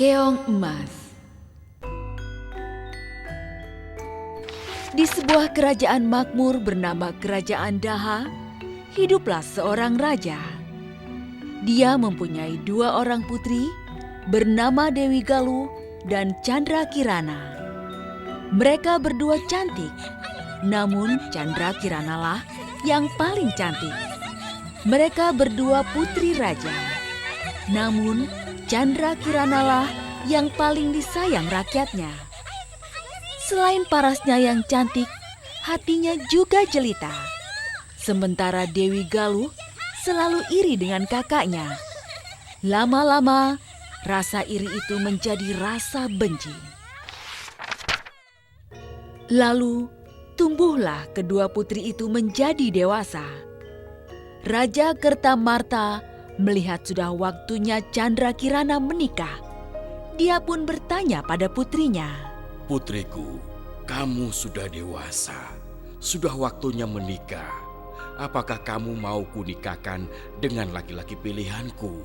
Keong Emas. Di sebuah kerajaan makmur bernama Kerajaan Daha, hiduplah seorang raja. Dia mempunyai 2 orang putri bernama Dewi Galuh dan Chandra Kirana. Mereka berdua cantik, namun Chandra Kirana lah yang paling cantik. Mereka berdua putri raja, namun Chandra Kirana lah yang paling disayang rakyatnya. Selain parasnya yang cantik, hatinya juga jelita. Sementara Dewi Galuh selalu iri dengan kakaknya. Lama-lama, rasa iri itu menjadi rasa benci. Lalu, tumbuhlah kedua putri itu menjadi dewasa. Raja Kertamarta melihat sudah waktunya Chandra Kirana menikah. Dia pun bertanya pada putrinya, "Putriku, kamu sudah dewasa, sudah waktunya menikah. Apakah kamu mau kunikahkan dengan laki-laki pilihanku?"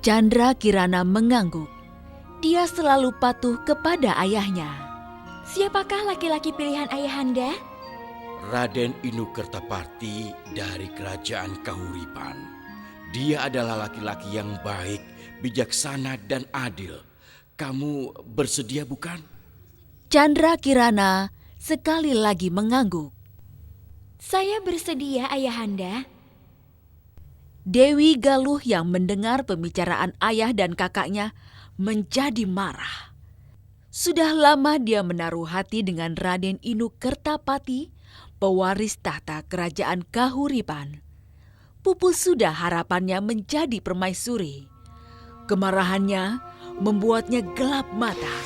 Chandra Kirana mengangguk. Dia selalu patuh kepada ayahnya. Siapakah laki-laki pilihan ayahanda? Raden Inukertapati dari Kerajaan Kahuripan. Dia adalah laki-laki yang baik, bijaksana dan adil. Kamu bersedia bukan? Chandra Kirana sekali lagi mengangguk. Saya bersedia, ayahanda. Dewi Galuh yang mendengar pembicaraan ayah dan kakaknya menjadi marah. Sudah lama dia menaruh hati dengan Raden Inukertapati, pewaris tahta Kerajaan Kahuripan. Pupus sudah harapannya menjadi permaisuri. Kemarahannya membuatnya gelap mata.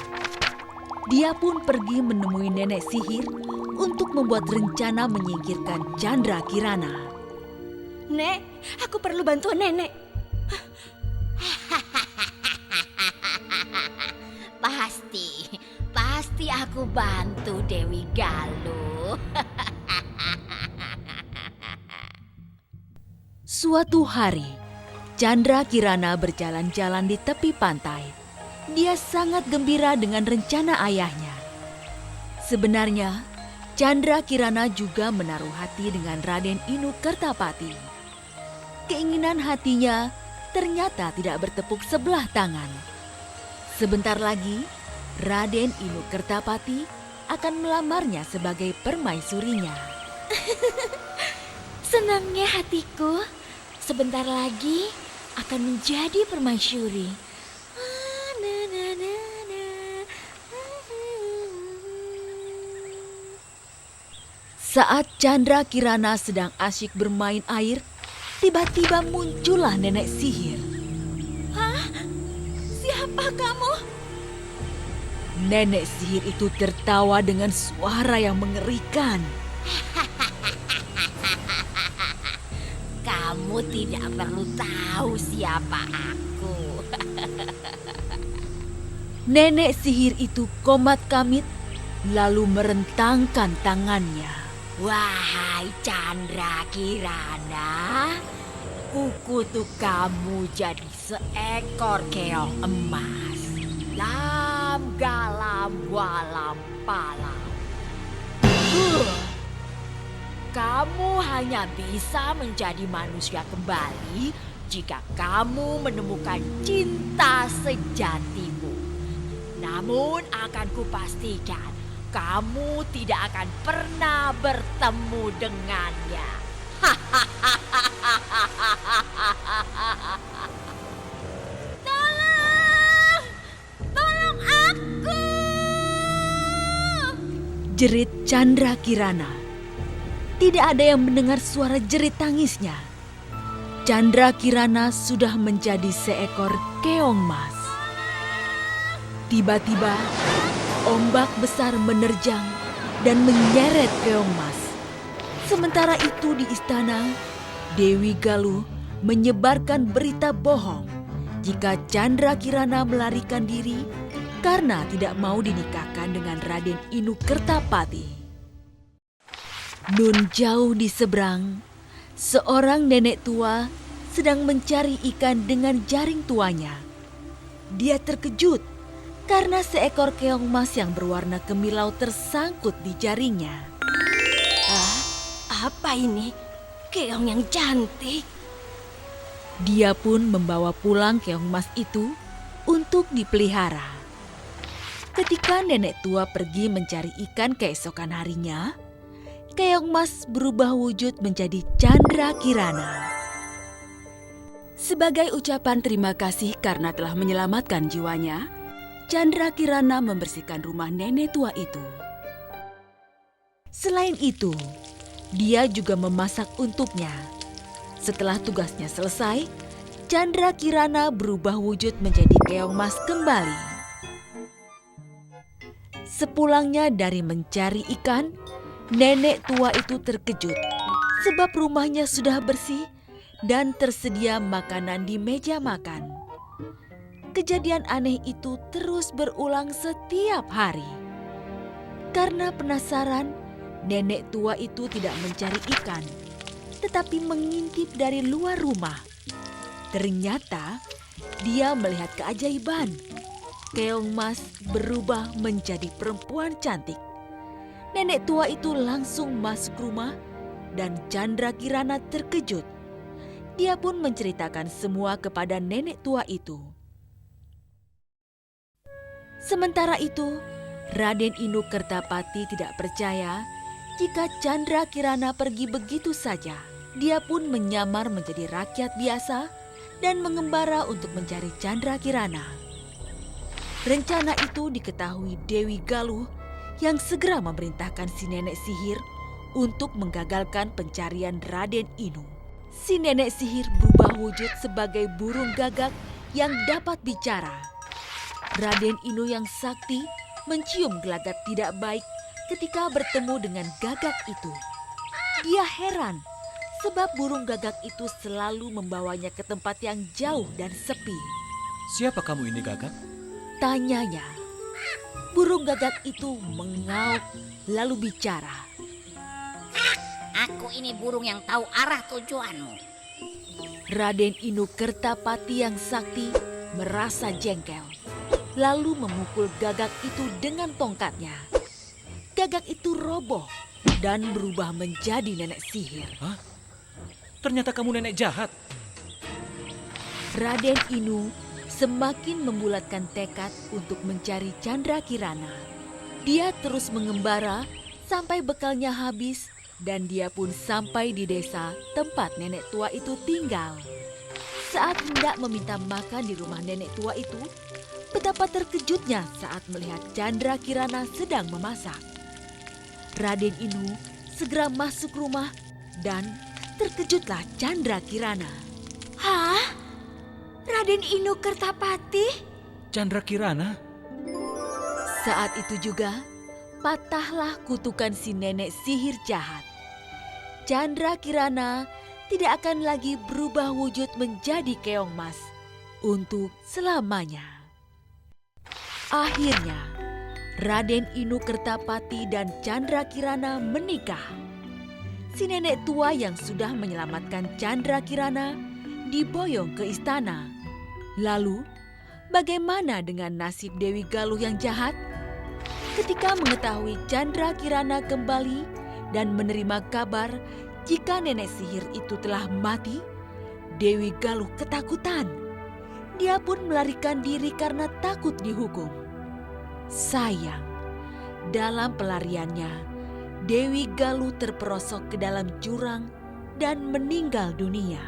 Dia pun pergi menemui nenek sihir untuk membuat rencana menyingkirkan Chandra Kirana. Nek, aku perlu bantuan nenek. Pasti aku bantu Dewi Galuh. Suatu hari, Chandra Kirana berjalan-jalan di tepi pantai. Dia sangat gembira dengan rencana ayahnya. Sebenarnya, Chandra Kirana juga menaruh hati dengan Raden Inukertapati. Keinginan hatinya ternyata tidak bertepuk sebelah tangan. Sebentar lagi, Raden Inukertapati akan melamarnya sebagai permaisurinya. Senangnya hatiku, sebentar lagi akan menjadi permaisuri. Saat Chandra Kirana sedang asyik bermain air, tiba-tiba muncullah nenek sihir. Hah? Siapa kamu? Nenek sihir itu tertawa dengan suara yang mengerikan. Kamu tidak perlu tahu siapa aku. Nenek sihir itu komat kamit, lalu merentangkan tangannya. Wahai Chandra Kirana, kukutuk kamu jadi seekor keong emas. Lam galam walam palam. Kamu hanya bisa menjadi manusia kembali jika kamu menemukan cinta sejatimu. Namun akan kupastikan kamu tidak akan pernah bertemu dengannya. Tolong aku! Jerit Chandra Kirana. Tidak ada yang mendengar suara jerit tangisnya. Chandra Kirana sudah menjadi seekor keong mas. Tiba-tiba, ombak besar menerjang dan menyeret keong mas. Sementara itu di istana, Dewi Galuh menyebarkan berita bohong jika Chandra Kirana melarikan diri karena tidak mau dinikahkan dengan Raden Inukertapati. Nun jauh di seberang, seorang nenek tua sedang mencari ikan dengan jaring tuanya. dia terkejut karena seekor keong emas yang berwarna kemilau tersangkut di jaringnya. Apa ini? Keong yang cantik. Dia pun membawa pulang keong emas itu untuk dipelihara. Ketika nenek tua pergi mencari ikan keesokan harinya, keong emas berubah wujud menjadi Chandra Kirana. Sebagai ucapan terima kasih karena telah menyelamatkan jiwanya, Chandra Kirana membersihkan rumah nenek tua itu. Selain itu, dia juga memasak untuknya. Setelah tugasnya selesai, Chandra Kirana berubah wujud menjadi keong emas kembali. Sepulangnya dari mencari ikan, nenek tua itu terkejut sebab rumahnya sudah bersih dan tersedia makanan di meja makan. Kejadian aneh itu terus berulang setiap hari. Karena penasaran, nenek tua itu tidak mencari ikan, tetapi mengintip dari luar rumah. Ternyata dia melihat keajaiban. Keong emas berubah menjadi perempuan cantik. Nenek tua itu langsung masuk rumah dan Chandra Kirana terkejut. Dia pun menceritakan semua kepada nenek tua itu. Sementara itu, Raden Inu Kertapati tidak percaya jika Chandra Kirana pergi begitu saja. Dia pun menyamar menjadi rakyat biasa dan mengembara untuk mencari Chandra Kirana. Rencana itu diketahui Dewi Galuh yang segera memerintahkan si nenek sihir untuk menggagalkan pencarian Raden Inu. Si nenek sihir berubah wujud sebagai burung gagak yang dapat bicara. Raden Inu yang sakti mencium gelagat tidak baik ketika bertemu dengan gagak itu. Dia heran sebab burung gagak itu selalu membawanya ke tempat yang jauh dan sepi. Siapa kamu ini, Gagak? Tanyanya. Burung gagak itu mengauk lalu bicara. Aku ini burung yang tahu arah tujuanmu. Raden Inu Kertapati yang sakti merasa jengkel, lalu memukul gagak itu dengan tongkatnya. Gagak itu roboh dan berubah menjadi nenek sihir. Hah? Ternyata kamu nenek jahat. Raden Inu semakin membulatkan tekad untuk mencari Chandra Kirana. Dia terus mengembara sampai bekalnya habis dan dia pun sampai di desa tempat nenek tua itu tinggal. Saat hendak meminta makan di rumah nenek tua itu, betapa terkejutnya saat melihat Chandra Kirana sedang memasak. Raden Inu segera masuk rumah dan terkejutlah Chandra Kirana. Hah? Raden Inu Kertapati? Chandra Kirana? Saat itu juga, patahlah kutukan si nenek sihir jahat. Chandra Kirana tidak akan lagi berubah wujud menjadi keong emas untuk selamanya. Akhirnya, Raden Inu Kertapati dan Chandra Kirana menikah. Si nenek tua yang sudah menyelamatkan Chandra Kirana diboyong ke istana. Lalu, bagaimana dengan nasib Dewi Galuh yang jahat? Ketika mengetahui Chandra Kirana kembali dan menerima kabar jika nenek sihir itu telah mati, Dewi Galuh ketakutan. Dia pun melarikan diri karena takut dihukum. Sayang, dalam pelariannya, Dewi Galuh terperosok ke dalam jurang dan meninggal dunia.